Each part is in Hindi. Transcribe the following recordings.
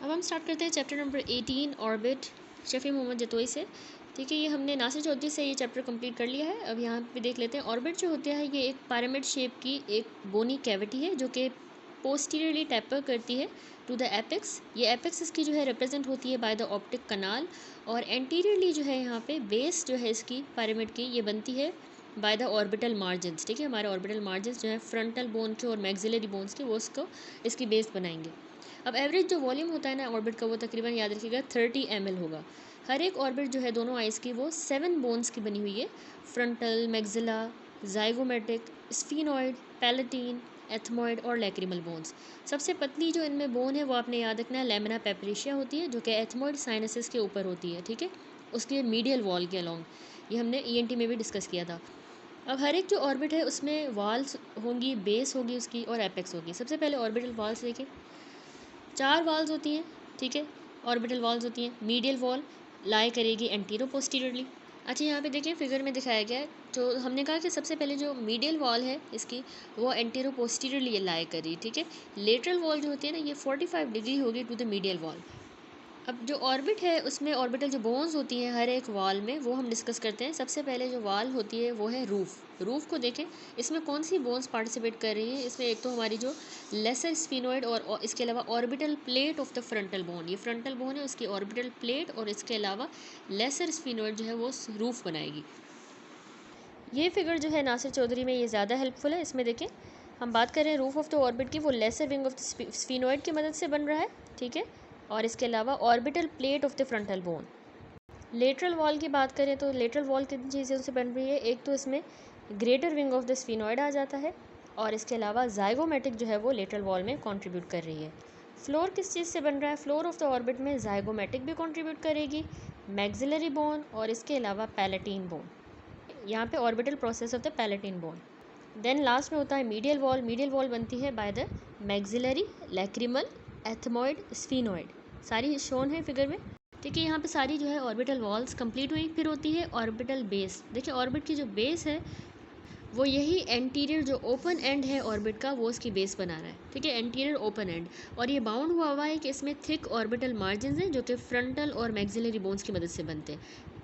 अब हम स्टार्ट करते हैं chapter number 18 orbit Shafi Mohammad Jatoi से। ठीक है, ये हमने नासिर चौधरी से ये चैप्टर कंप्लीट कर लिया है। अब यहाँ पे देख लेते हैं ऑर्बिट जो होता है ये एक पिरामिड शेप की एक बोनी कैविटी है जो कि पोस्टीरियरली टैपर करती है टू द एपेक्स। ये एपेक्स इसकी जो है रिप्रेजेंट होती है बाय द ऑप्टिक कनाल, और एंटीरियरली जो है यहाँ पे बेस जो है इसकी पिरामिड की ये बनती है बाय द ऑर्बिटल मार्जिन्स। ठीक है, हमारे ऑर्बिटल मार्जिन्स जो है फ्रंटल बोन के और मैक्सिलरी बोन्स के, वो उसको इसकी बेस बनाएंगे। अब एवरेज जो वॉल्यूम होता है ना ऑर्बिट का, वो तकरीबन याद रखिएगा 30 ml होगा। हर एक ऑर्बिट जो है दोनों आइस की वो 7 बोन्स की बनी हुई है, frontal, maxilla, zygomatic, sphenoid, palatine, ethmoid और लैक्रिमल बोन्स। सबसे पतली जो इनमें बोन है वो आपने याद रखना है लेमिना पेपरिशिया होती है, जो कि एथमॉइड साइनसिस के ऊपर होती है। ठीक है, उसके मीडियल वॉल के अलॉन्ग, ये हमने ENT में भी डिस्कस किया था। अब हर एक जो ऑर्बिट है उसमें वॉल्स होंगी, बेस होगी उसकी और एपेक्स होगी। सबसे पहले ऑर्बिटल वॉल्स देखें, 4 वॉल्स होती हैं। ठीक है, ऑर्बिटल वॉल्स होती हैं। मीडियल वॉल लाई करेगी एंटीरो पोस्टीरियरली। अच्छा, यहाँ पे देखिए फिगर में दिखाया गया है, जो हमने कहा कि सबसे पहले जो मीडियल वॉल है इसकी वो एंटीरो पोस्टीरियरली लाई कर रही है। ठीक है, लेटरल वॉल जो होती है ना ये 45 डिग्री होगी टू द मीडियल वॉल। अब जो ऑर्बिट है उसमें ऑर्बिटल जो बोन्स होती हैं हर एक वॉल में, वो हम डिस्कस करते हैं। सबसे पहले जो वॉल होती है वो है रूफ। रूफ को देखें, इसमें कौन सी बोन्स पार्टिसिपेट कर रही हैं। इसमें एक तो हमारी जो लेसर स्फीनोइड और इसके अलावा orbital plate of the frontal bone, ये फ्रंटल बोन है उसकी ऑर्बिटल प्लेट, और इसके अलावा लेसर स्फीनोइड जो है वो रूफ बनाएगी। ये फिगर जो है नासिर चौधरी में ये ज़्यादा हेल्पफुल है। इसमें देखें, हम बात कर रहे हैं रूफ ऑफ द ऑर्बिट की, वो lesser wing of the sphenoid की मदद से बन रहा है। ठीक है, और इसके अलावा orbital plate of the frontal bone. Lateral wall की बात करें तो लेटरल वॉल किन चीज़ों से बन रही है, एक तो इसमें greater wing of the sphenoid आ जाता है, और इसके अलावा जाइगोमेटिक जो है वो लेटरल वॉल में कंट्रीब्यूट कर रही है। फ्लोर किस चीज़ से बन रहा है, फ्लोर ऑफ द ऑर्बिट में जाइगोमेटिक भी कंट्रीब्यूट करेगी, मैक्सिलरी बोन और इसके अलावा पैलेटीन बोन। यहाँ पे orbital process of the palatine bone. Then last में होता है मीडियल वॉल। मीडियल वॉल बनती है by the maxillary, lacrimal, ethmoid, sphenoid, सारी शोन है फिगर में। ठीक है, यहाँ पे सारी जो है ऑर्बिटल वॉल्स कंप्लीट हुई। फिर होती है ऑर्बिटल बेस। देखिए ऑर्बिट की जो बेस है वो यही एंटीरियर जो ओपन एंड है ऑर्बिट का, वो उसकी बेस बना रहा है। ठीक है, एंटीरियर ओपन एंड, और ये बाउंड हुआ है कि इसमें थिक ऑर्बिटल मार्जिन हैं जो कि फ्रंटल और मैक्सिलरी बोन्स की मदद से बनते हैं।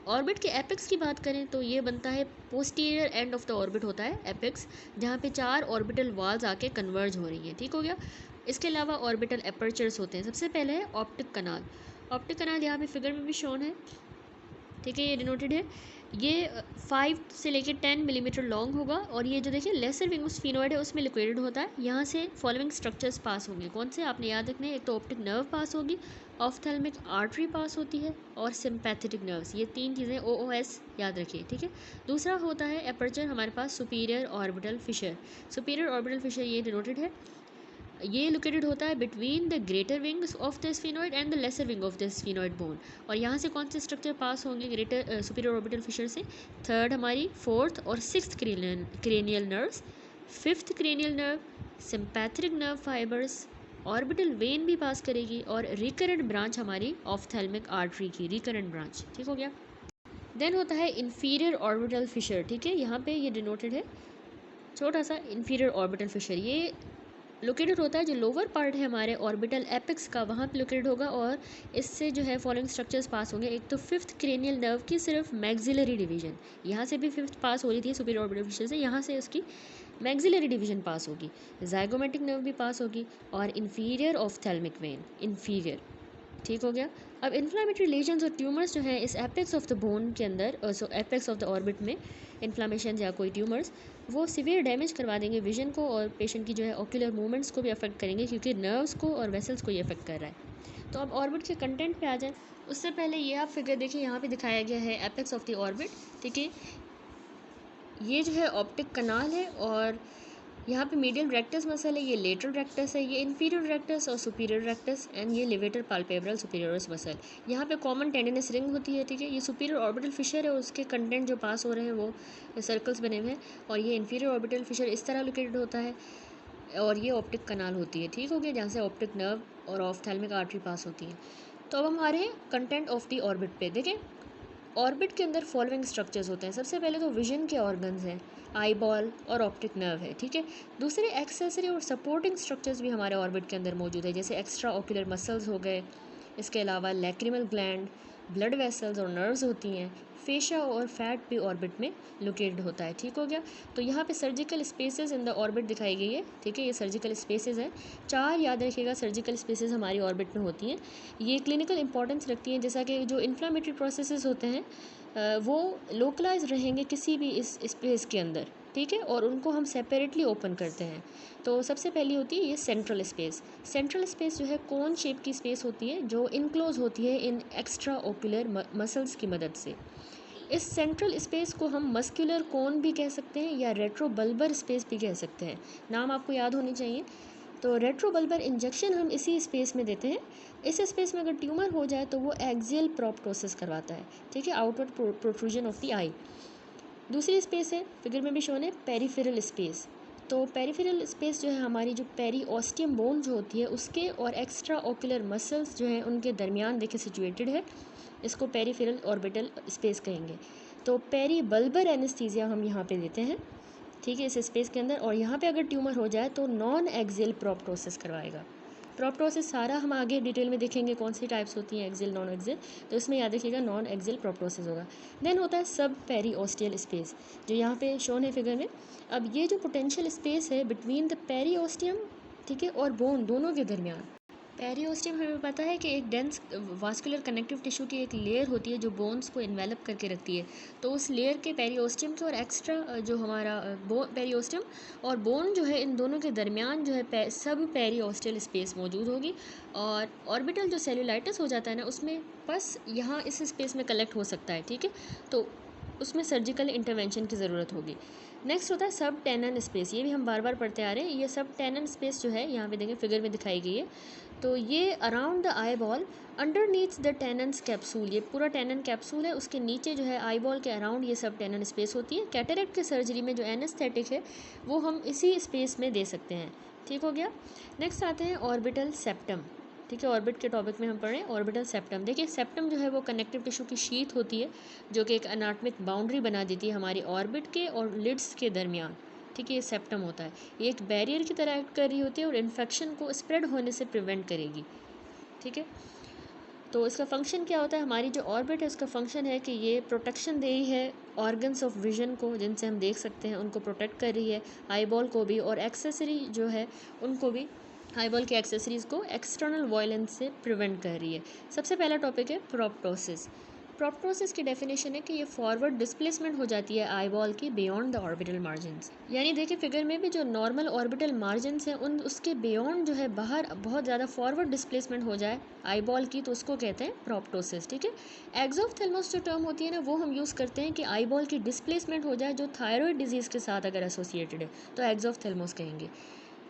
ऑर्बिट के एपेक्स की बात करें तो ये बनता है posterior end of the orbit होता है एपेक्स, जहाँ पे 4 ऑर्बिटल वॉल्स आके कन्वर्ज हो रही हैं। ठीक हो गया। इसके अलावा ऑर्बिटल एपर्चर्स होते हैं। सबसे पहले है ऑप्टिक कनाल। ऑप्टिक कनाल यहाँ पे फिगर में भी शोन है। ठीक है, ये डिनोटेड है। ये 5 से लेकर 10 मिलीमीटर लॉन्ग होगा, और ये जो देखिए लेसर विंग स्फीनोइड है उसमें लिक्विडेड होता है। यहाँ से फॉलोइंग स्ट्रक्चर्स पास होंगे, कौन से आपने याद रखने हैं, एक तो ऑप्टिक नर्व पास होगी, ऑफ्थेल्मिक आर्टरी पास होती है, और सिंपैथेटिक नर्व्स। ये 3 चीज़ें OOS याद रखिए। ठीक है, दूसरा होता है एपर्चर हमारे पास superior orbital fissure. Superior orbital fissure ये डिनोटेड है। ये लोकेटेड होता है between the greater wings of the sphenoid and the lesser wing of the sphenoid bone. और यहाँ से कौन से स्ट्रक्चर पास होंगे ग्रेटर सुपीरियर ऑर्बिटल फिशर से, थर्ड हमारी, फोर्थ और sixth cranial nerves, fifth cranial nerve, sympathetic nerve fibres, orbital vein भी पास करेगी, और रिकरेंट ब्रांच हमारी ऑफ्थेल्मिक आर्टरी की रिकरेंट ब्रांच। ठीक हो गया। देन होता है इंफीरियर ऑर्बिटल फिशर। ठीक है, यहाँ पे ये डिनोटेड है छोटा सा इंफीरियर ऑर्बिटल फिशर। ये लोकेटेड होता है जो लोअर पार्ट है हमारे ऑर्बिटल एपेक्स का, वहाँ पे लोकेटेड होगा, और इससे जो है फॉलोइंग स्ट्रक्चर्स पास होंगे। एक तो फिफ्थ क्रेनियल नर्व की सिर्फ मैक्सिलरी डिवीजन, यहाँ से भी फिफ्थ पास हो रही थी सुपीरियर ऑर्बिटल फिशर से, यहाँ से उसकी मैक्सिलरी डिवीजन पास होगी, जाइगोमेटिक नर्व भी पास होगी, और इन्फीरियर ऑफ्थेल्मिक वेन इन्फीरियर। ठीक हो गया। अब इन्फ्लामेटरी लेजन्स और ट्यूमर्स जो हैं इस एपेक्स ऑफ द बोन के अंदर, सो एपेक्स ऑफ द ऑर्बिट में इन्फ्लामेशन या कोई ट्यूमर्स, वो सिवियर डैमेज करवा देंगे विजन को, और पेशेंट की जो है ऑक्यूलर मूवमेंट्स को भी अफेक्ट करेंगे, क्योंकि नर्व्स को और वेसल्स को ये अफेक्ट कर रहा है। तो अब ऑर्बिट के कंटेंट पे आ जाए, उससे पहले ये आप फिगर देखिए, यहाँ पे दिखाया गया है एपेक्स ऑफ द ऑर्बिट। ठीक है, ये जो है ऑप्टिक कनाल है, और यहाँ पे मीडियल रेक्टस मसल है, ये लेटरल रेक्टस है, ये इंफीरियर रेक्टस और सुपीरियर रेक्टस, एंड ये लिवेटर पाल्पेब्रल सुपीरियरस मसल। यहाँ पे कॉमन टेंडिनस रिंग होती है। ठीक है, ये सुपीरियर ऑर्बिटल फिशर है, उसके कंटेंट जो पास हो रहे हैं वो सर्कल्स बने हुए हैं, और ये इंफीरियर ऑर्बिटल फिशर इस तरह लोकेटेड होता है, और ये ऑप्टिक कनाल होती है। ठीक हो गया, जहाँ से ऑप्टिक नर्व और ऑफ्थेल्मिक आर्टरी पास होती है। तो अब हमारे कंटेंट ऑफ द ऑर्बिट पे देखें। ऑर्बिट के अंदर फॉलोइंग स्ट्रक्चर्स होते हैं। सबसे पहले तो विजन के ऑर्गन्स हैं, आई बॉल और ऑप्टिक नर्व है। ठीक है, दूसरे एक्सेसरी और सपोर्टिंग स्ट्रक्चर्स भी हमारे ऑर्बिट के अंदर मौजूद है, जैसे एक्स्ट्रा ऑक्यूलर मसल्स हो गए, इसके अलावा लैक्रिमल ग्लैंड, ब्लड वेसल्स और नर्व्स होती हैं। फेशा और फैट भी ऑर्बिट में लोकेटेड होता है। ठीक हो गया। तो यहाँ पे surgical spaces in the orbit दिखाई गई है। ठीक है, ये सर्जिकल स्पेसेस हैं। 4 याद रखिएगा सर्जिकल स्पेसेस हमारी ऑर्बिट में होती हैं। ये क्लिनिकल इंपॉर्टेंस रखती हैं, जैसा कि जो इन्फ्लामेटरी प्रोसेसेस होते हैं वो लोकलाइज रहेंगे किसी भी इस स्पेस के अंदर। ठीक है, और उनको हम सेपरेटली ओपन करते हैं। तो सबसे पहली होती है ये सेंट्रल स्पेस। सेंट्रल स्पेस जो है कोन शेप की स्पेस होती है जो इनक्लोज होती है इन एक्स्ट्रा ओक्यूलर मसल्स की मदद से। इस सेंट्रल स्पेस को हम मस्कुलर कोन भी कह सकते हैं या रेट्रोबल्बर स्पेस भी कह सकते हैं। नाम आपको याद होने चाहिए। तो रेट्रोबल्बर इंजेक्शन हम इसी स्पेस में देते हैं। इस स्पेस में अगर ट्यूमर हो जाए तो वो एक्सियल प्रोप्टोसिस करवाता है। ठीक है, आउटवर्ड प्रोट्रूजन ऑफ द आई। दूसरी स्पेस है, फिगर में भी शोन है, पेरिफेरल स्पेस। तो पेरिफेरल स्पेस जो है हमारी जो पेरीओस्टियम बोन जो होती है उसके और एक्स्ट्रा ओक्यूलर मसल्स जो हैं उनके दरमियान देखिए सिचुएटेड है। इसको पेरिफेरल ऑर्बिटल स्पेस कहेंगे। तो पेरीबल्बर एनेस्थीसिया हम यहाँ पे देते हैं। ठीक है, इस स्पेस के अंदर। और यहाँ पे अगर ट्यूमर हो जाए तो नॉन एक्सियल प्रोप्टोसिस करवाएगा। प्रोप्टोसिस सारा हम आगे डिटेल में देखेंगे कौन सी टाइप्स होती हैं, एक्सियल नॉन एक्सियल। तो इसमें याद रखिएगा नॉन एक्सियल प्रोप्टोसिस होगा। देन होता है सब पेरीओस्टियल स्पेस जो यहाँ पे शोन है फिगर में। अब ये जो पोटेंशियल स्पेस है बिटवीन द पेरीओस्टियम, ठीक है, और बोन दोनों के दरमियान। पेरीओस्टियम हमें पता है कि एक डेंस वास्कुलर कनेक्टिव टिश्यू की एक लेयर होती है जो बोन्स को इन्वेलप करके रखती है। तो उस लेयर के पेरीओस्टियम के और एक्स्ट्रा जो हमारा पेरीओस्टियम और बोन जो है इन दोनों के दरमियान जो है सब पेरीओस्टियल स्पेस मौजूद होगी। और ऑर्बिटल जो सेल्यूलाइटिस हो जाता है ना उसमें बस यहाँ इस स्पेस में कलेक्ट हो सकता है। ठीक है, तो उसमें सर्जिकल इंटरवेंशन की ज़रूरत होगी। नेक्स्ट होता है सब टेनन स्पेस। ये भी हम बार बार पढ़ते आ रहे हैं। ये सब टेनन स्पेस जो है यहाँ पे देखें फिगर में दिखाई गई है। तो ये around the eyeball underneath the Tenon's capsule, ये पूरा टेनन कैप्सूल है, उसके नीचे जो है आई बॉल के अराउंड ये सब टेनन स्पेस होती है। कैटरेक्ट के सर्जरी में जो एनेस्थेटिक है वो हम इसी स्पेस में दे सकते हैं। ठीक हो गया। नेक्स्ट आते हैं ऑर्बिटल सेप्टम। ठीक है, ऑर्बिट के टॉपिक में हम पढ़ रहे हैं ऑर्बिटल सेप्टम। देखिए सेप्टम जो है वो कनेक्टिव टिश्यू की शीट होती है जो कि एक अनाटमिक बाउंड्री बना देती है हमारी ऑर्बिट के और लिड्स के दरमियान। ठीक है, ये सेप्टम होता है। ये एक बैरियर की तरह एक्ट कर रही होती है और इन्फेक्शन को स्प्रेड होने से प्रिवेंट करेगी। ठीक है, तो इसका फंक्शन क्या होता है, हमारी जो ऑर्बिट है उसका फंक्शन है कि ये प्रोटेक्शन दे रही है ऑर्गन्स ऑफ विजन को जिनसे हम देख सकते हैं उनको प्रोटेक्ट कर रही है, आईबॉल को भी, और एक्सेसरी जो है उनको भी, आईबॉल के एक्सेसरीज़ को एक्सटर्नल वायलेंस से प्रिवेंट कर रही है। सबसे पहला टॉपिक है प्रोप्टोसिस। प्रोप्टोसिस की डेफिनेशन है कि ये फॉरवर्ड डिस्प्लेसमेंट हो जाती है आईबॉल की बियॉन्ड द ऑर्बिटल मार्जिन्स। यानी देखिए फिगर में भी जो नॉर्मल ऑर्बिटल मार्जिन्स हैं उन उसके बियॉन्ड जो है बाहर बहुत ज़्यादा फॉरवर्ड डिस्प्लेसमेंट हो जाए आईबॉल की तो उसको कहते हैं प्रोप्टोसिस। ठीक है, एक्सोफ्थेल्मोस जो टर्म होती है ना वो हम यूज़ करते हैं कि आईबॉल की डिस्प्लेसमेंट हो जाए जो थायराइड डिजीज़ के साथ अगर एसोसिएटेड है तो एक्सोफ्थेल्मोस कहेंगे।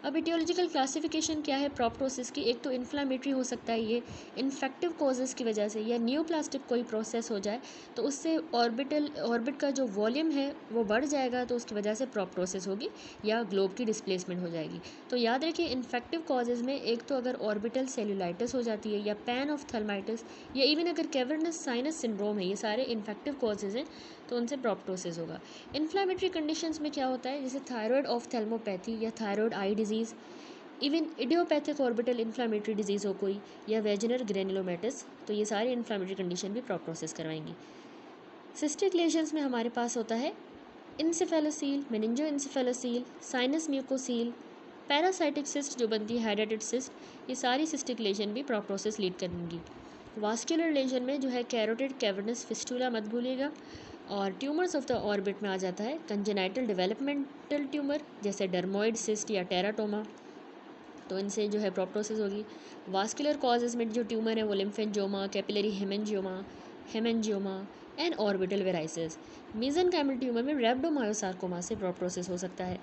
अब इटियोलॉजिकल क्लासिफिकेशन क्या है प्रोप्टोसिस की, एक तो इन्फ्लामेटरी हो सकता है ये इन्फेक्टिव कॉजेज़ की वजह से, या न्यूप्लास्टिक कोई प्रोसेस हो जाए तो उससे ऑर्बिट का जो वॉल्यूम है वो बढ़ जाएगा तो उसकी वजह से प्रोप्टोसिस होगी, या ग्लोब की डिस्प्लेसमेंट हो जाएगी। तो याद रखिए इन्फेक्टिव कॉजेज़ में एक तो अगर ऑर्बिटल सेल्यूलाइटिस हो जाती है या पैन ऑफ थर्माइटिस या इवन अगर कैवर्नस साइनस सिंड्रोम है, ये सारे इन्फेक्टिव कॉजेज़ हैं तो उनसे प्रोप्टोसिस होगा। इन्फ्लामेटरी कंडीशंस में क्या होता है, जैसे थायराइड ऑफ्थेल्मोपैथी या thyroid eye disease, even idiopathic orbital inflammatory disease हो कोई, या वेजिनल ग्रेनुलोमेटिस, तो ये सारी इन्फ्लामेटरी कंडीशन भी प्रोप्टोसिस करवाएंगी। सिस्टिक लेशंस में हमारे पास होता है इंसेफेलोसील, मेनिंजोइंसेफेलोसील, साइनस म्यूकोसील, पैरासाइटिक सिस्ट जो बनती है हाइड्रेटेड सिस्ट, ये सारी सिस्टिक लेशन भी प्रोप्टोसिस लीड करेंगी। वास्कुलर लेशन में जो है कैरोटिड कैवर्नस फिस्टुला मत भूलिएगा। और ट्यूमर्स ऑफ द ऑर्बिट में आ जाता है कंजेनाइटल डेवलपमेंटल ट्यूमर जैसे डर्मोइड सिस्ट या टेराटोमा, तो इनसे जो है प्रोप्टोसिस होगी। वास्कुलर कॉजेज में जो ट्यूमर है वो lymphangioma, capillary haemangioma and orbital varices. Mesenchymal tumour में रेब्डोमायोसार्कोमा से प्रोप्टोसिस हो सकता है।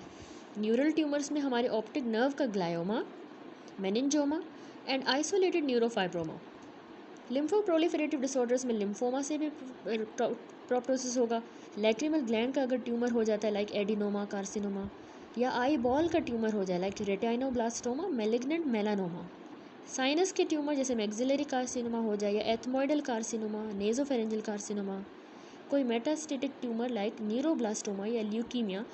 न्यूरल ट्यूमर्स में हमारे ऑप्टिक नर्व का glioma, meningioma and isolated neurofibroma. Lymphoproliferative disorders में लिम्फोमा से भी प्रोप्टोसिस होगा। लैक्रिमल ग्लैंड का अगर ट्यूमर हो जाता है लाइक एडिनोमा, कार्सिनोमा, या आई बॉल का ट्यूमर हो जाए like retinoblastoma, malignant melanoma. Sinus के ट्यूमर जैसे मैक्सिलरी कार्सिनोमा हो जाए या एथमोइडल कार्सिनोमा, नेजोफेरेंजियल कार्सिनोमा, कोई मेटास्टेटिक ट्यूमर लाइक न्यूरोब्लास्टोमा या ल्यूकीमिया,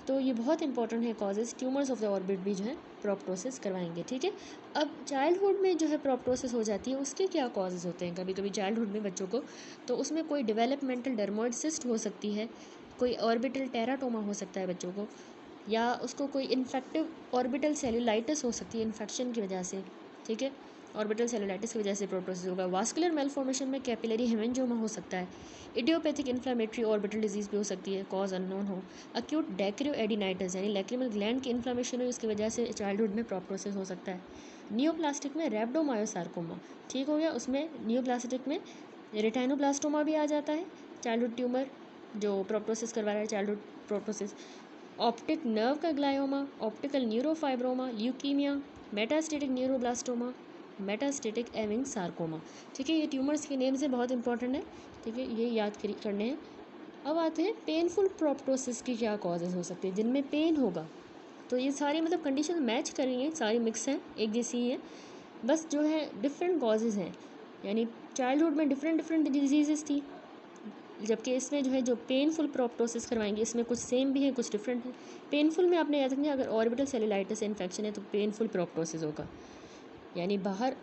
तो ये बहुत इंपॉर्टेंट है causes. Tumours of the orbit भी जो है प्रोप्टोसिस करवाएंगे, ठीक है। अब चाइल्डहुड में जो है प्रोप्टोसिस हो जाती है, उसके क्या कॉजेज़ होते हैं कभी कभी चाइल्डहुड में बच्चों को, तो उसमें कोई डेवलपमेंटल डर्मोइड सिस्ट हो सकती है, कोई ऑर्बिटल टेराटोमा हो सकता है बच्चों को, या उसको कोई इन्फेक्टिव ऑर्बिटल सेलुलाइटिस हो सकती है इन्फेक्शन की वजह से, ठीक है। ऑर्बिटल सेलुलाइटिस की वजह से प्रोप्टोसिस होगा। वास्कुलर मेलफॉर्मेशन में कैपिलरी हेमेंजियोमा हो सकता है। इडियोपैथिक इन्फ्लामेटरी ऑर्बिटल डिजीज़ भी हो सकती है, कॉज अननोन हो। अक्यूट डेक्रियोएडिनाइटिस यानी लैक्रिमल ग्लैंड की इन्फ्लामेशन हो, इसकी वजह से चाइल्डहुड में प्रोप्टोसिस हो सकता है। नियोप्लास्टिक में रैप्डोमायोसार्कोमा, ठीक हो गया, उसमें नियोप्लास्टिक में रेटाइनोब्लास्टोमा भी आ जाता है, चाइल्डहुड ट्यूमर जो प्रोप्टोसिस करवा रहा है, चाइल्डहुड प्रोप्टोसिस। ऑप्टिक नर्व का glioma, optical neurofibroma, leukaemia, metastatic neuroblastoma, metastatic Ewing sarcoma, ठीक है। ये ट्यूमर्स के नेम्स हैं, बहुत इंपॉर्टेंट है, ठीक है, ये याद करने हैं। अब आते हैं पेनफुल प्रोप्टोसिस की क्या कॉजेज़ हो सकते हैं जिनमें पेन होगा। तो ये सारी मतलब कंडीशन मैच कर रही हैं, सारी मिक्स हैं, एक जैसी ही हैं, बस जो है डिफरेंट कॉजेज़ हैं। यानी चाइल्डहुड में डिफरेंट डिफरेंट डिजीज़ थी, जबकि इसमें जो है जो पेनफुल प्रोप्टोसिस करवाएंगे इसमें कुछ सेम भी है, कुछ डिफरेंट है। पेनफुल में आपने याद रखना, अगर ऑर्बिटल सेलुलाइटिस इन्फेक्शन है तो पेनफुल प्रोप्टोसिस होगा, यानी बाहर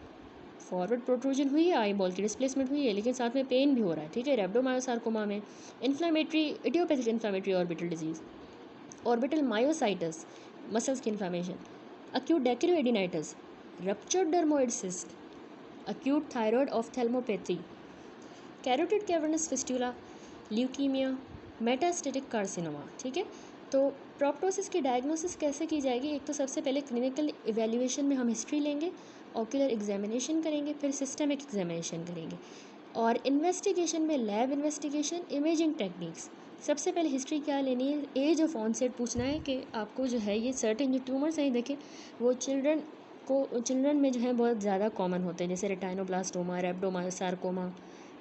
फॉरवर्ड प्रोट्रूजन हुई है, आई बॉल की डिस्प्लेसमेंट हुई है, लेकिन साथ में पेन भी हो रहा है, ठीक है। रैप्डोमायोसार्कोमा में inflammatory idiopathic inflammatory orbital disease, orbital myositis muscles की inflammation, acute dacryoadenitis, ruptured dermoid cyst, acute thyroid ophthalmopathy, carotid cavernous fistula, leukaemia, metastatic carcinoma, ठीक है। तो प्रोप्टोसिस की डायग्नोसिस कैसे की जाएगी, एक तो सबसे पहले क्लिनिकल इवैल्यूएशन में हम हिस्ट्री लेंगे, ऑक्यूलर एग्जामिनेशन करेंगे, फिर सिस्टमिक एग्जामिनेशन करेंगे, और इन्वेस्टिगेशन में लैब इन्वेस्टिगेशन, इमेजिंग टेक्निक्स। सबसे पहले हिस्ट्री क्या लेनी है, एज ऑफ ऑनसेट पूछना है कि आपको जो है ये सर्टेन जो ट्यूमर्स हैं देखें वो चिल्ड्रन में जो है बहुत ज़्यादा कॉमन होते हैं, जैसे retinoblastoma, rhabdomyosarcoma,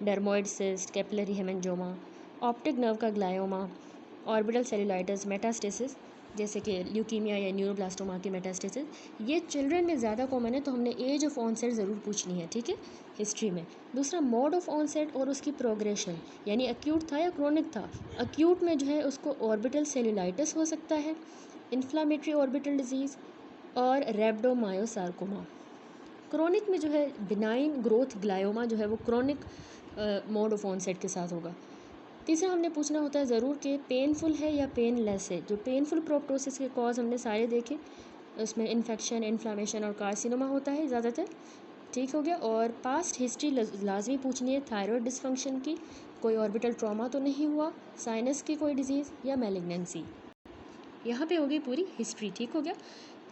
dermoid cyst, capillary haemangioma, optic nerve का ग्लायोमा, ऑर्बिटल सेलुलाइटिस, मेटास्टेसिस जैसे कि ल्यूकीमिया या न्यूरोब्लास्टोमा की मेटास्टेसिस, ये चिल्ड्रन में ज़्यादा कॉमन है, तो हमने एज ऑफ ऑनसेट ज़रूर पूछनी है, ठीक है, हिस्ट्री में। दूसरा मोड ऑफ ऑनसेट और उसकी प्रोग्रेशन, यानी अक्यूट था या क्रोनिक था। अक्यूट में जो है उसको ऑर्बिटल सेलुलाइटिस हो सकता है, इन्फ्लामेटरी ऑर्बिटल डिजीज़ और रैप्डोमायोसार्कोमा। क्रोनिक में जो है बिनाइन ग्रोथ ग्लायोमा जो है वो क्रोनिक मोड ऑफ ऑनसेट के साथ होगा। तीसरा हमने पूछना होता है ज़रूर कि पेनफुल है या पेनलेस है। जो पेनफुल प्रोप्टोसिस के कॉज हमने सारे देखे, उसमें इन्फेक्शन, इन्फ्लामेशन और कार्सिनोमा होता है ज़्यादातर, ठीक हो गया। और पास्ट हिस्ट्री लाजमी पूछनी है, थायराइड डिसफंक्शन की, कोई ऑर्बिटल ट्रॉमा तो नहीं हुआ, साइनस की कोई डिजीज़ या मैलिग्नेंसी, यहाँ पे होगी पूरी हिस्ट्री, ठीक हो गया।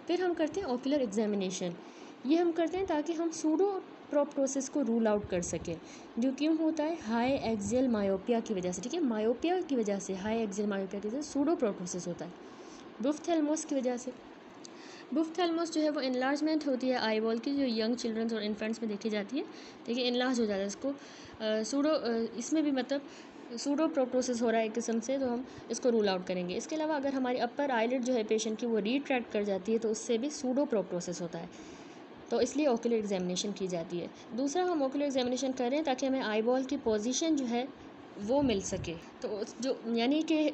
फिर हम करते हैं ऑक्यूलर एग्जामिनेशन। ये हम करते हैं ताकि हम सूडो प्रोप्टोसिस को रूल आउट कर सकें, जो क्यों होता है, हाई एक्सियल मायोपिया की वजह से, ठीक है, मायोपिया की वजह से, हाई एक्सियल मायोपिया की वजह से सूडो प्रोप्टोसिस होता है। बुफ्थेल्मोस की वजह से, बुफ्थेल्मोस जो है वो इनलार्जमेंट होती है आई बॉल की, जो यंग चिल्ड्रंस और इन्फेंट्स में देखी जाती है, ठीक है, इनलार्ज हो जाता है इसको। सूडो इसमें भी मतलब सूडो प्रोप्टोसिस हो रहा है एक किस्म से, तो हम इसको रूल आउट करेंगे। इसके अलावा अगर हमारी अपर आईलिड जो है पेशेंट की वो रिट्रैक्ट कर जाती है तो उससे भी सूडो प्रोप्टोसिस होता है, तो इसलिए ऑक्यूलर एग्जामिनेशन की जाती है। दूसरा हम ऑक्यूलर एग्जामिनेशन कर रहे हैं ताकि हमें आई बॉल की पोजीशन जो है वो मिल सके, तो जो यानी कि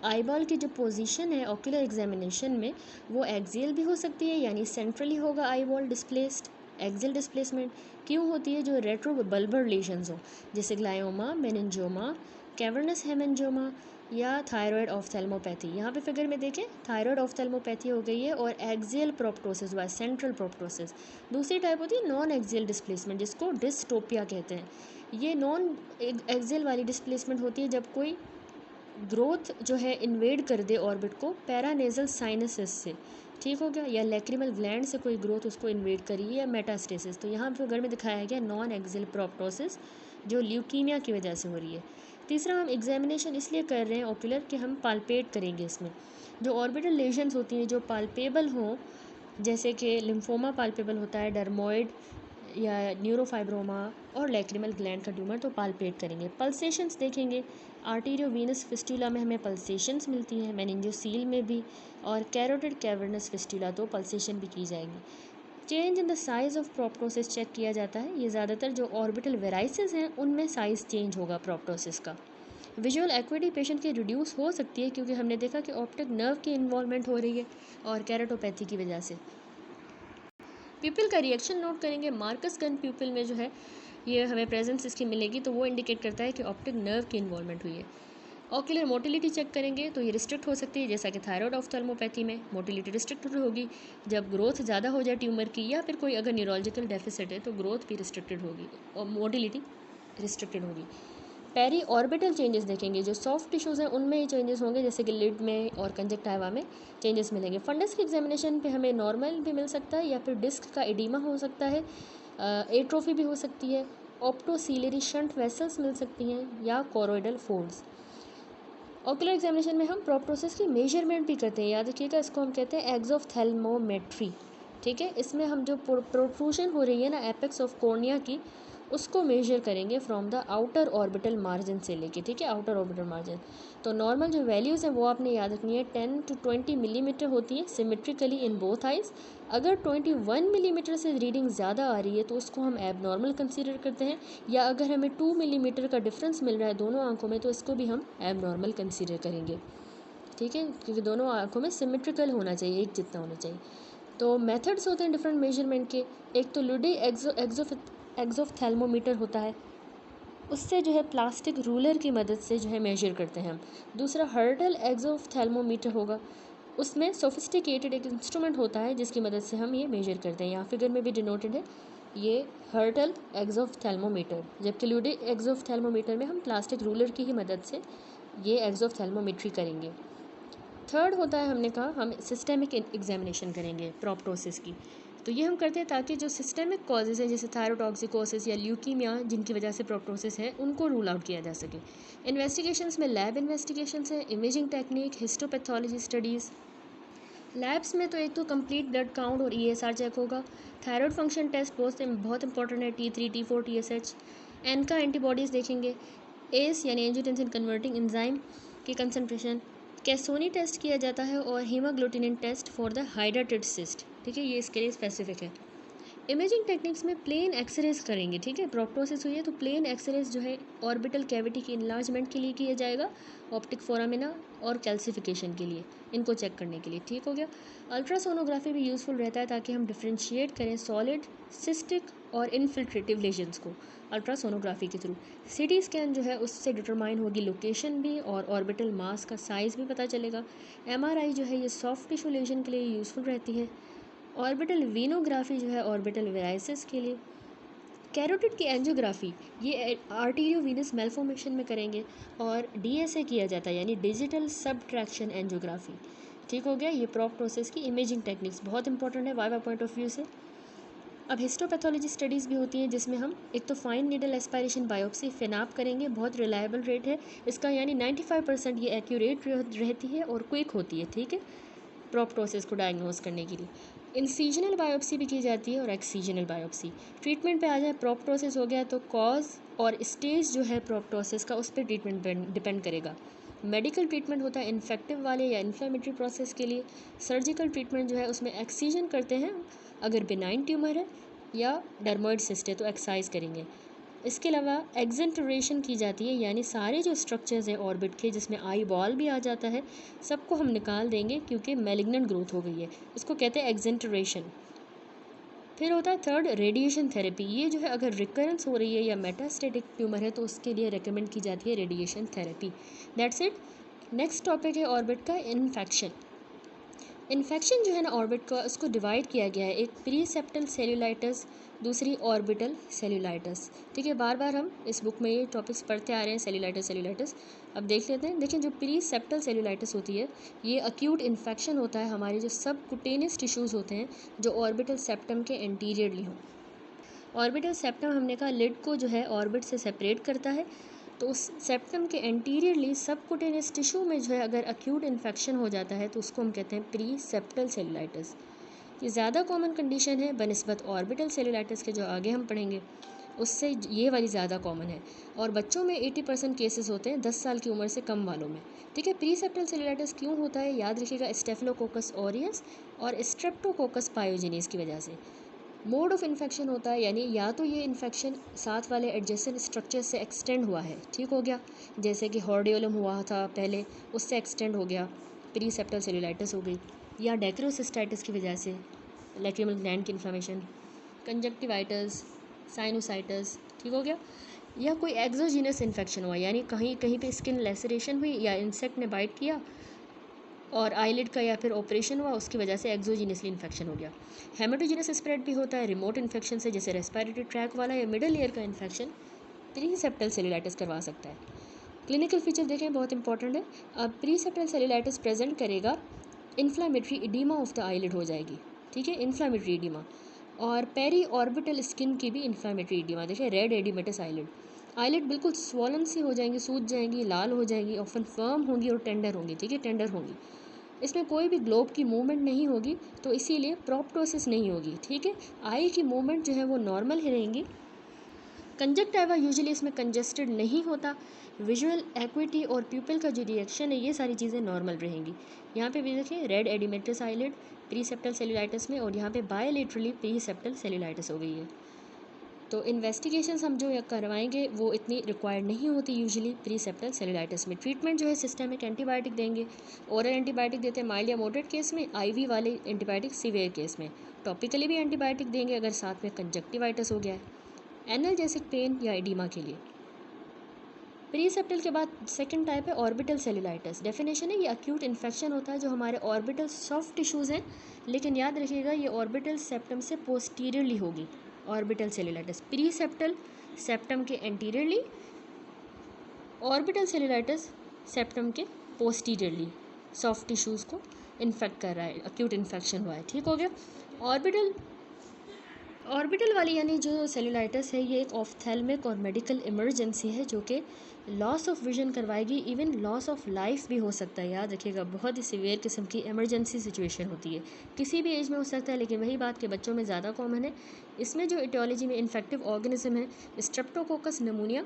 आई बॉल की जो पोजीशन है ऑक्यूलर एग्जामिनेशन में वो एक्सियल भी हो सकती है, यानी सेंट्रली होगा eye ball displaced, axial displacement क्यों होती है, जो रेट्रो बल्बर लीशंस हो, जैसे ग्लायोमा, मेनिंजियोमा, कैवर्नस हेमेंजियोमा या थायराइड ऑफ्थेल्मोपैथी। यहाँ पे फिगर में देखें थायराइड ऑफ्थेल्मोपैथी हो गई है और एक्सियल प्रोप्टोसिस हुआ है, सेंट्रल प्रोप्टोसिस। दूसरी टाइप होती है नॉन एक्सियल डिस्प्लेसमेंट, जिसको डिस्टोपिया कहते हैं। ये नॉन एक्सियल वाली डिस्प्लेसमेंट होती है जब कोई ग्रोथ जो है इन्वेड कर दे ऑर्बिट को पैरानेजल साइनसिस से, ठीक हो गया, या लैक्रिमल ग्लैंड से कोई ग्रोथ उसको इन्वेड करी है, या मेटास्टेसिस। तो यहाँ फिगर में दिखाया गया नॉन एक्सियल प्रोप्टोसिस जो ल्यूकीमिया की वजह से हो रही है। तीसरा हम एग्जामिनेशन इसलिए कर रहे हैं ऑक्यूलर कि हम पाल्पेट करेंगे इसमें जो ऑर्बिटल लेशंस होती हैं जो पाल्पेबल हों, जैसे कि लिम्फोमा पाल्पेबल होता है, डर्मोइड या न्यूरोफाइब्रोमा और लैक्रिमल ग्लैंड का ट्यूमर, तो पाल्पेट करेंगे। पल्सेशंस देखेंगे, आर्टीरियो वीनस फिस्टुला में हमें पल्सेशंस मिलती हैं, मेनिंजोसील में भी, और कैरोटिड कैवर्नस फिस्टुला तो पल्सेशन भी की जाएंगी। Change in the size of proptosis check किया जाता है, ये ज़्यादातर जो ऑर्बिटल वेराइसेस हैं उनमें साइज़ चेंज होगा प्रोप्टोसिस का। विजुअल एक्विटी पेशेंट की रिड्यूस हो सकती है क्योंकि हमने देखा कि ऑप्टिक नर्व की इन्वॉल्वमेंट हो रही है और कैरेटोपैथी की वजह से। प्यूपिल का रिएक्शन नोट करेंगे। मार्कस गन प्यूपिल में जो है ये हमें प्रेजेंस इसकी मिलेगी, तो वो इंडिकेट करता है कि ऑप्टिक नर्व की इन्वॉल्वमेंट हुई है। ऑक्यूलर मोटिलिटी चेक करेंगे तो ये रिस्ट्रिक्ट हो सकती है, जैसा कि थायराइड ऑफ्थल्मोपैथी में मोटिलिटी रिस्ट्रिक्टेड होगी जब ग्रोथ ज़्यादा हो जाए ट्यूमर की, या फिर कोई अगर न्यूरोलॉजिकल डेफिसिट है तो ग्रोथ भी रिस्ट्रिक्टेड होगी और मोटिलिटी रिस्ट्रिक्टेड होगी। पेरी ऑर्बिटल चेंजेस देखेंगे, जो सॉफ्ट टिश्यूज़ हैं उनमें ये चेंजेस होंगे, जैसे कि लिड में और कंजक्टिवा में चेंजेस मिलेंगे। फंडस की एग्जामिनेशन पे हमें नॉर्मल भी मिल सकता है या फिर डिस्क का एडिमा हो सकता है, एट्रोफी भी हो सकती है, ऑप्टोसीलरी शंट वेसल्स मिल सकती हैं या कोरोइडल फोल्ड्स। ऑक्यूलर एग्जामिनेशन में हम प्रोप्टोसिस की मेजरमेंट भी करते हैं, याद रखिएगा इसको हम कहते हैं एक्सोफ्थेल्मोमेट्री। ठीक है, इसमें हम जो प्रोट्रूशन हो रही है ना एपेक्स ऑफ कॉर्निया की, उसको मेजर करेंगे from the outer orbital margin से लेके। ठीक है, आउटर ऑर्बिटल मार्जिन। तो नॉर्मल जो वैल्यूज़ हैं वो आपने याद रखनी है, 10 to 20 मिलीमीटर होती है सिमेट्रिकली इन बोथ आइज। अगर 21 मिलीमीटर से रीडिंग ज़्यादा आ रही है तो उसको हम एबनॉर्मल कंसीडर करते हैं, या अगर हमें 2 मिलीमीटर का डिफरेंस मिल रहा है दोनों आंखों में तो इसको भी हम एबनॉर्मल कंसीडर करेंगे। ठीक है, क्योंकि दोनों आंखों में सिमेट्रिकल होना चाहिए, एक जितना होना चाहिए। तो मेथड्स होते हैं डिफरेंट मेजरमेंट के। एक तो लुडी एक्सोफ्थेल्मोमीटर होता है, उससे जो है प्लास्टिक रूलर की मदद से जो है मेजर करते हैं हम। दूसरा हर्टल एक्सोफ्थेल्मोमीटर होगा, उसमें सोफिस्टिकेटेड एक इंस्ट्रूमेंट होता है जिसकी मदद से हम ये मेजर करते हैं। यहाँ फिगर में भी डिनोटेड है ये हर्टल एक्सोफ्थेल्मोमीटर, जबकि लुडी एक्सोफ्थेल्मोमीटर में हम प्लास्टिक रूलर की ही मदद से ये एक्सोफ्थेल्मोमेट्री करेंगे। थर्ड होता है, हमने कहा हम सिस्टेमिक एग्जामिनेशन करेंगे प्रोप्टोसिस की। तो ये हम करते हैं ताकि जो सिस्टेमिक कॉजेज़ हैं जैसे थायरोटॉक्सिकोसिस या ल्यूकीमिया जिनकी वजह से प्रोप्टोसिस है उनको रूल आउट किया जा सके। इन्वेस्टिगेशंस में लैब इन्वेस्टिगेशंस है, imaging technique, histopathology studies. Labs में तो एक तो कंप्लीट ब्लड काउंट और ESR चेक होगा। थायराइड फंक्शन टेस्ट बहुत इंपॉर्टेंट है, T3 T4 TSH। ANCA antibodies देखेंगे, एस यानी एंजियोटेंसिन कन्वर्टिंग एंजाइम की कंसनट्रेशन। कैसोनी टेस्ट किया जाता है और haemagglutinin test for the hydrated cyst. ठीक है, ये इसके लिए स्पेसिफिक है। इमेजिंग टेक्निक्स में प्लेन एक्सरेज करेंगे। ठीक है, प्रोप्टोसिस हुई है तो प्लेन एक्सरेज जो है ऑर्बिटल कैविटी की इन्लार्जमेंट के लिए किया जाएगा, ऑप्टिक फोरामिना और कैल्सिफिकेशन के लिए, इनको चेक करने के लिए। ठीक हो गया। अल्ट्रासोनोग्राफी भी यूज़फुल रहता है ताकि हम डिफ्रेंशिएट करें सॉलिड, सिस्टिक और इनफिल्ट्रेटिव लेजन्स को अल्ट्रासोनोग्राफी के थ्रू। CT स्कैन जो है उससे डिटरमाइन होगी लोकेशन भी और ऑर्बिटल मास का साइज़ भी पता चलेगा। MRI जो है ये सॉफ्ट टिश्यू लेजन के लिए यूज़फुल रहती है। ऑर्बिटल वीनोग्राफी जो है ऑर्बिटल वेराइसिस के लिए। कैरोटिड की एंजियोग्राफी ये आर्टीरियो वीनस मेल्फॉर्मेशन में करेंगे और DSA किया जाता है यानी डिजिटल सबट्रैक्शन एंजियोग्राफी। ठीक हो गया, ये प्रोप्टोसिस की इमेजिंग टेक्निक्स बहुत इंपॉर्टेंट है वाइवा पॉइंट ऑफ व्यू से। अब हिस्टोपैथोलॉजी स्टडीज़ भी होती हैं जिसमें हम एक तो फाइन नीडल एस्पायरेशन बायोप्सी फिनाप करेंगे, बहुत रिलायबल रेट है इसका, यानी 95% ये एक्यूरेट रहती है और क्विक होती है। ठीक है, प्रोप्टोसिस को डायग्नोज करने के लिए इंसीजनल बायोप्सी भी की जाती है और एक्सीजनल बायोप्सी। ट्रीटमेंट पे आ जाए, प्रोप्टोसिस हो गया तो कॉज और स्टेज जो है प्रोप्टोसिस का उस पर ट्रीटमेंट डिपेंड करेगा। मेडिकल ट्रीटमेंट होता है इन्फेक्टिव वाले या इन्फ्लेमेटरी प्रोसेस के लिए। सर्जिकल ट्रीटमेंट जो है उसमें एक्सीजन करते हैं अगर बिनाइन ट्यूमर है, या डर्मोइड सिस्ट है तो एक्साइज करेंगे। इसके अलावा एक्जेंटरेशन की जाती है, यानी सारे जो स्ट्रक्चर्स हैं ऑर्बिट के जिसमें आई बॉल भी आ जाता है सबको हम निकाल देंगे क्योंकि मैलिग्नेंट ग्रोथ हो गई है, इसको कहते हैं एक्जेंटरेशन। फिर होता है थर्ड रेडिएशन थेरेपी। ये जो है अगर रिकरेंस हो रही है या मेटास्टेटिक ट्यूमर है तो उसके लिए रेकमेंड की जाती है radiation therapy. That's it. Next topic है ऑर्बिट का इन्फेक्शन। इन्फेक्शन जो है ना ऑर्बिट का, उसको डिवाइड किया गया है, एक प्री सेप्टल सेल्यूलाइटिस, दूसरी ऑर्बिटल सेल्यूलाइटिस। ठीक है, बार बार हम इस बुक में ये टॉपिक्स पढ़ते आ रहे हैं, सेल्यूलाइटिस। अब देख लेते हैं। देखिए, जो प्री सेप्टल सेल्यूलाइटिस होती है ये अक्यूट इन्फेक्शन होता है हमारे जो सब कुटेनियस टिश्यूज़ होते हैं जो ऑर्बिटल सेप्टम के एंटीरियरली हों। ऑर्बिटल सेप्टम हमने कहा लिड को जो है ऑर्बिट से सेपरेट करता है, तो उस सेप्टम के एंटीरियरली सबकुटेनियस टिश्यू में जो है अगर अक्यूट इन्फेक्शन हो जाता है तो उसको हम कहते हैं प्री सेप्टल सेलुलाइटिस। ये ज़्यादा कॉमन कंडीशन है बनस्बत ऑर्बिटल सेलुलाइटिस के जो आगे हम पढ़ेंगे उससे ये वाली ज़्यादा कॉमन है, और बच्चों में 80% केसेस होते हैं 10 साल की उम्र से कम वालों में। ठीक है, प्री सेप्टल सेलुलाइटिस क्यों होता है याद रखिएगा, स्टेफिलोकोकस ऑरियस और स्ट्रेप्टोकोकस पायोजेनिस की वजह से। मोड ऑफ इन्फेक्शन होता है यानी या तो ये इन्फेक्शन साथ वाले एडजेसेंट स्ट्रक्चर से एक्सटेंड हुआ है, ठीक हो गया, जैसे कि हॉर्डियोलम हुआ था पहले, उससे एक्सटेंड हो गया, प्री सेप्टल सेल्यूलाइटिस हो गई, या डेक्रोसिस्टाइटिस की वजह से लैक्रिमल ग्लैंड की इन्फ्लेमेशन, कंजक्टिवाइटिस, साइनोसाइटिस, ठीक हो गया, या कोई एक्सोजीनस इन्फेक्शन हुआ यानी कहीं कहीं पे स्किन लेसरेशन हुई या इंसेक्ट ने बाइट किया और आईलिड का या फिर ऑपरेशन हुआ, उसकी वजह से एक्सोजीनसली इन्फेक्शन हो गया। हेमेटोजीनस स्प्रेड भी होता है रिमोट इन्फेक्शन से, जैसे रेस्पिरेटरी ट्रैक वाला या मिडल ईयर का इन्फेक्शन प्री सेप्टल सेल्यूलाइटिस करवा सकता है। क्लिनिकल फीचर देखें, बहुत इंपॉर्टेंट है। अब प्री सेप्टल सेल्यूलाइटिस प्रेजेंट करेगा, inflammatory oedema of the eyelid हो जाएगी, ठीक है, इन्फ्लामेटरी इडीमा, और पेरी ऑर्बिटल स्किन की भी इन्फ्लामेटरी इडीमा, देखिए रेड एडिमेटस आईलिड, आईलिड बिल्कुल स्वॉलन सी हो जाएंगी, सूज जाएंगी, लाल हो जाएंगी, ऑफन फर्म होंगी और टेंडर होंगी, ठीक है, टेंडर होंगी, इसमें कोई भी ग्लोब की मूवमेंट नहीं होगी, तो इसीलिए प्रोप्टोसिस नहीं होगी, ठीक है, आई की मूवमेंट जो है वो नॉर्मल ही रहेंगी। कंजक्टिवा यूजुअली इसमें कंजेस्टेड नहीं होता, विजुअल एक्विटी और प्यूपिल का जो रिएक्शन है ये सारी चीज़ें नॉर्मल रहेंगी। यहाँ पे भी देखिए red oedematous eyelid preseptal cellulitis में, और यहाँ पे बायलेटरली प्री सेप्टल सेल्यूलाइटिस हो गई है। तो इन्वेस्टिगेशंस हम जो करवाएंगे वो इतनी रिक्वायर्ड नहीं होती यूजुअली प्री सेप्टल सेल्यूलाइटिस में। ट्रीटमेंट जो है सिस्टमिक एंटीबायोटिक देंगे, ओरल एंटीबायोटिक देते हैं माइल्ड या मॉडरेट केस में, आईवी वाले एंटीबायोटिक सीवियर केस में, टॉपिकली भी एंटीबायोटिक देंगे अगर साथ में कंजक्टिवाइटिस हो गया है, एनाल्जेसिक पेन या एडिमा के लिए। प्री सेप्टल के बाद सेकंड टाइप है ऑर्बिटल सेल्यूलाइटिस। डेफिनेशन है ये अक्यूट इन्फेक्शन होता है जो हमारे ऑर्बिटल सॉफ्ट टिश्यूज़ हैं, लेकिन याद रखिएगा ये ऑर्बिटल सेप्टम से पोस्टीरियरली होगी। Orbital cellulitis pre septal septum के एंटीरियरली, ऑर्बिटल सेल्यूलाइटिस सेप्टम के पोस्टीरियरली, सॉफ्ट टिश्यूज़ को इन्फेक्ट कर रहा है, अक्यूट इन्फेक्शन हुआ है, ठीक हो गया। ऑर्बिटल वाली यानी जो सेल्यूलाइटिस है ये एक ऑफ्थेल्मिक और मेडिकल इमरजेंसी है जो कि लॉस ऑफ विजन करवाएगी, इवन लॉस ऑफ लाइफ भी हो सकता है, याद रखिएगा, बहुत ही सीवियर किस्म की इमरजेंसी सिचुएशन होती है, किसी भी एज में हो सकता है, लेकिन वही बात कि बच्चों में ज़्यादा कॉमन है। इसमें जो इटियोलॉजी में इन्फेक्टिव ऑर्गेनिज्म है Streptococcus pneumoniae,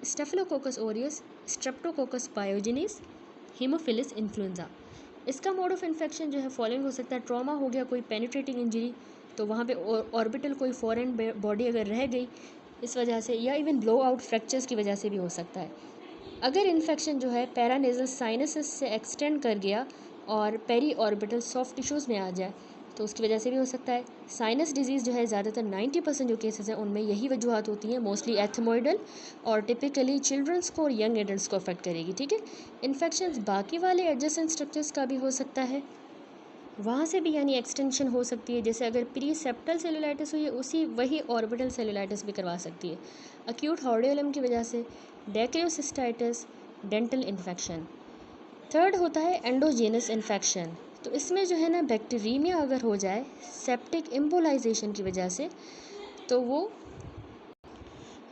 Staphylococcus aureus, Streptococcus pyogenes, Haemophilus influenzae. इसका मोड ऑफ इन्फेक्शन जो है फॉलोइंग हो सकता है, ट्रॉमा हो गया, कोई पेनिट्रेटिंग इंजरी, तो वहाँ पे ऑर्बिटल कोई फॉरेन बॉडी अगर रह गई इस वजह से, या इवन ब्लो आउट फ्रैक्चर्स की वजह से भी हो सकता है। अगर इन्फेक्शन जो है पैरानेजल साइनसेस से एक्सटेंड कर गया और पेरी ऑर्बिटल सॉफ्ट टिश्यूज़ में आ जाए तो उसकी वजह से भी हो सकता है। साइनस डिजीज़ जो है ज़्यादातर 90% जो केसेस हैं उनमें यही वजूहत होती हैं, मोस्टली एथमोइडल, और टिपिकली चिल्ड्रंस को और यंग एडल्ट्स को अफेक्ट करेगी, ठीक है। इन्फेक्शंस बाकी वाले एडजेसेंट स्ट्रक्चर्स का भी हो सकता है, वहाँ से भी यानी एक्सटेंशन हो सकती है, जैसे अगर प्री सेप्टल सेल्यूलाइटिस हुई है उसी वही ऑर्बिटल सेल्यूलाइटिस भी करवा सकती है। अक्यूट हॉर्डियोलम की वजह से डेक्रियोसिस्टाइटिस, डेंटल इन्फेक्शन। थर्ड होता है एंडोजेनस इन्फेक्शन, तो इसमें जो है ना बैक्टीरिया अगर हो जाए सेप्टिक एम्बोलाइजेशन की वजह से, तो वो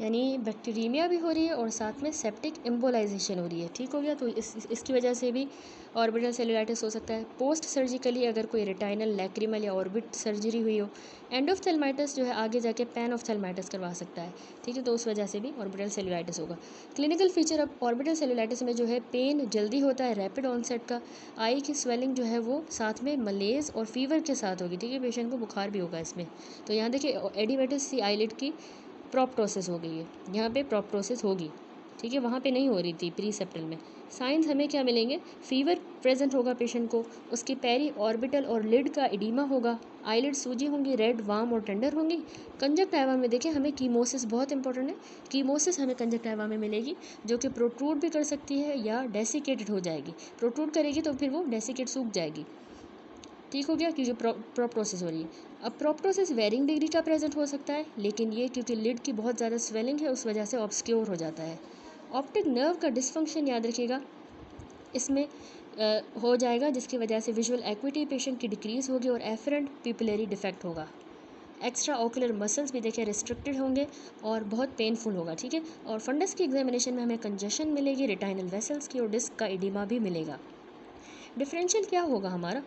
यानी बैक्टीरिया भी हो रही है और साथ में सेप्टिक एम्बोलाइजेशन हो रही है, ठीक हो गया, तो इसकी वजह से भी ऑर्बिटल सेल्यूलाइटिस हो सकता है। पोस्ट सर्जिकली अगर कोई रेटाइनल, लैक्रिमल या ऑर्बिट सर्जरी हुई हो, एंडोफ्थेल्माइटिस जो है आगे जाके पैनऑफ्थेल्माइटिस करवा सकता है, ठीक है, तो उस वजह से भी ऑर्बिटल सेल्यूलाइटिस होगा। क्लिनिकल फीचर अब ऑर्बिटल सेल्यूलाइटिस में जो है पेन जल्दी होता है, रैपिड ऑनसेट का, आई की स्वेलिंग जो है वो साथ में मलेज और फीवर के साथ होगी, ठीक है, पेशेंट को बुखार भी होगा इसमें। तो यहाँ देखिए एडिमेटिस सी आईलिड की प्रोप्टोसिस हो गई है, यहाँ पे प्रोप्टोसिस होगी, ठीक है, वहाँ पे नहीं हो रही थी प्री सेप्टल में। साइंस हमें क्या मिलेंगे, फीवर प्रेजेंट होगा पेशेंट को, उसकी पेरी ऑर्बिटल और लिड का एडिमा होगा, आईलिड सूजी होंगी, रेड वार्म और टेंडर होंगी। कंजक्टिवा में देखिए हमें कीमोसिस बहुत इंपॉर्टेंट है, कीमोसिस हमें कंजक्टिवा में मिलेगी जो कि प्रोट्रूड भी कर सकती है या डेसिकेटेड हो जाएगी, प्रोट्रूड करेगी तो फिर वो डेसिकेट सूख जाएगी, ठीक हो गया, क्योंकि प्रोप्टोसिस हो रही है। अब प्रोप्टोसिस वेरिंग डिग्री का प्रेजेंट हो सकता है, लेकिन ये क्योंकि लिड की बहुत ज़्यादा स्वेलिंग है उस वजह से ऑब्सक्योर हो जाता है। ऑप्टिक नर्व का डिसफंक्शन याद रखिएगा इसमें हो जाएगा, जिसकी वजह से विजुअल एक्विटी पेशेंट की डिक्रीज़ होगी और एफरेंट पिपलरी डिफेक्ट होगा। एक्स्ट्रा ऑकुलर मसल्स भी देखिए रिस्ट्रिक्टेड होंगे और बहुत पेनफुल होगा, ठीक है। और फंडस की एग्जामिनेशन में हमें कंजेशन मिलेगी, रिटाइनल वेसल्स की, और डिस्क का एडिमा भी मिलेगा। डिफरेंशियल क्या होगा हमारा,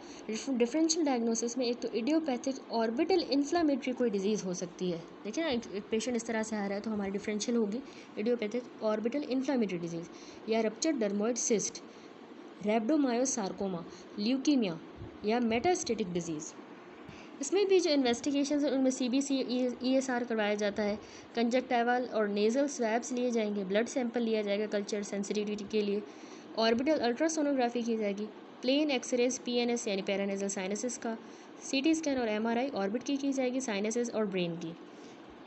डिफरेंशियल डायग्नोसिस में एक तो इडियोपैथिक ऑर्बिटल इन्फ्लामेटरी कोई डिजीज़ हो सकती है, देखिए ना एक पेशेंट इस तरह से आ रहा है तो हमारी डिफरेंशियल होगी इडियोपैथिक ऑर्बिटल इन्फ्लामेटरी डिजीज़, या रप्चर डर्मोइड सिस्ट, रैब्डोमायोसार्कोमा, ल्यूकीमिया, या मेटास्टेटिक डिजीज़। इसमें भी जो इन्वेस्टिगेशन है उनमें CBC ESR करवाया जाता है, कंजक्टाइवल और नेज़ल स्वैब्स लिए जाएंगे, ब्लड सैंपल लिया जाएगा कल्चर सेंसिटिविटी के लिए, ऑर्बिटल अल्ट्रासोनोग्राफी की जाएगी, प्लेन एक्सरेज PNS यानी पैरानेजल साइनसिस का, CT स्कैन और MRI ऑर्बिट की जाएगी, साइनसिस और ब्रेन की।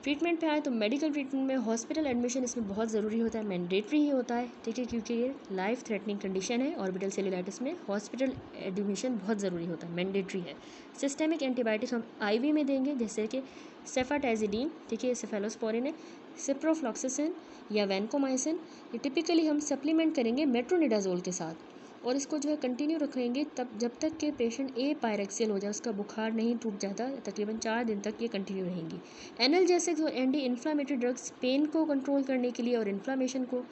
ट्रीटमेंट पे आए तो मेडिकल ट्रीटमेंट में हॉस्पिटल एडमिशन इसमें बहुत ज़रूरी होता है, मैंडेटरी ही होता है, ठीक है, क्योंकि ये लाइफ थ्रेटनिंग कंडीशन है। ऑर्बिटल सेलुलाइटिस में हॉस्पिटल एडमिशन बहुत ज़रूरी होता है, मैंडेटरी है। सिस्टेमिक एंटीबायोटिक्स हम IV में देंगे, जैसे कि सेफाटाइजिडीन, ठीक है, सेफेलोस्पोरिन है, सिप्रोफ्लॉक्सासिन या वैनकोमाइसिन। ये टिपिकली हम सप्लीमेंट करेंगे मेट्रोनिडाजोल के साथ, और इसको जो है कंटिन्यू रखेंगे तब जब तक कि पेशेंट पायरेक्सियल हो जाए, उसका बुखार नहीं टूट जाता, तकरीबन 4 दिन तक ये कंटिन्यू रहेंगी। एनाल्जेसिक्स और एंटी इन्फ्लामेटरी ड्रग्स पेन को कंट्रोल करने के लिए और इन्फ्लामेशन को,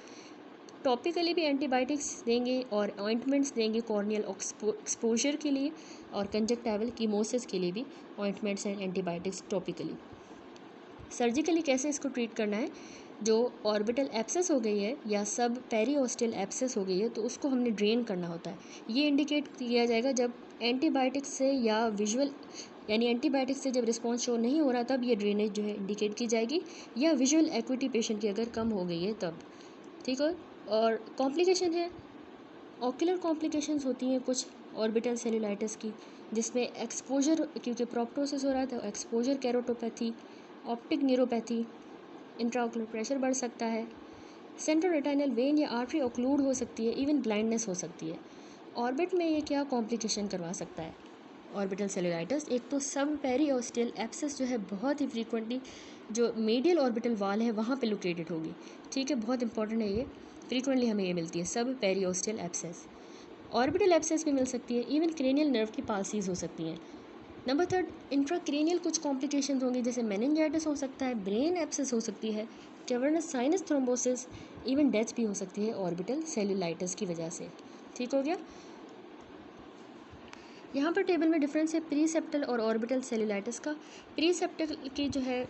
टॉपिकली भी एंटीबायोटिक्स देंगे और ऑइंटमेंट्स देंगे कॉर्नियल एक्सपोजर के लिए, और कंजक्टाइवल कीमोसिस के लिए भी ointments and antibiotics topically. Surgically कैसे इसको ट्रीट करना है, जो ऑर्बिटल एब्सेस हो गई है या सब पेरीओस्टल एब्सेस हो गई है तो उसको हमने ड्रेन करना होता है। ये इंडिकेट किया जाएगा जब एंटीबायोटिक्स से या विजुअल यानी एंटीबायोटिक्स से जब रिस्पॉन्स शो नहीं हो रहा तब ये ड्रेनेज जो है इंडिकेट की जाएगी, या विजुअल एक्विटी पेशेंट की अगर कम हो गई है तब, ठीक है। और कॉम्प्लिकेशन है, ऑक्यूलर कॉम्प्लिकेशंस होती हैं कुछ ऑर्बिटल सेलुलाइटिस की, जिसमें एक्सपोजर, क्योंकि प्रोप्टोसिस हो रहा है तो exposure keratopathy, optic neuropathy, intraocular pressure बढ़ सकता है, सेंट्रल रेटाइनल वेन या आर्टरी ऑक्लूड हो सकती है, इवन ब्लाइंडनेस हो सकती है। ऑर्बिट में ये क्या कॉम्प्लिकेशन करवा सकता है ऑर्बिटल सेलुलाइटिस, एक तो सब पेरीओस्टल एब्सेस जो है बहुत ही फ्रीक्वेंटली जो मीडियल ऑर्बिटल वाल है वहाँ पे लोकेटेड होगी, ठीक है, बहुत इंपॉर्टेंट है ये, फ्रीक्वेंटली हमें ये मिलती है सब पेरीओस्टल एब्सेस। ऑर्बिटल एब्सेस भी मिल सकती है, इवन क्रेनियल नर्व की पाल्सीज हो सकती हैं। नंबर 3, इंट्राक्रेनियल कुछ कॉम्प्लिकेशन होंगी, जैसे मेनिंजाइटिस हो सकता है, ब्रेन एब्सेस हो सकती है, cavernous sinus thrombosis, even death भी हो सकती है ऑर्बिटल सेलुलाइटिस की वजह से, ठीक हो गया। यहाँ पर टेबल में डिफरेंस है प्री सेप्टल और ऑर्बिटल सेलुलाइटिस का। प्री सेप्टल की जो है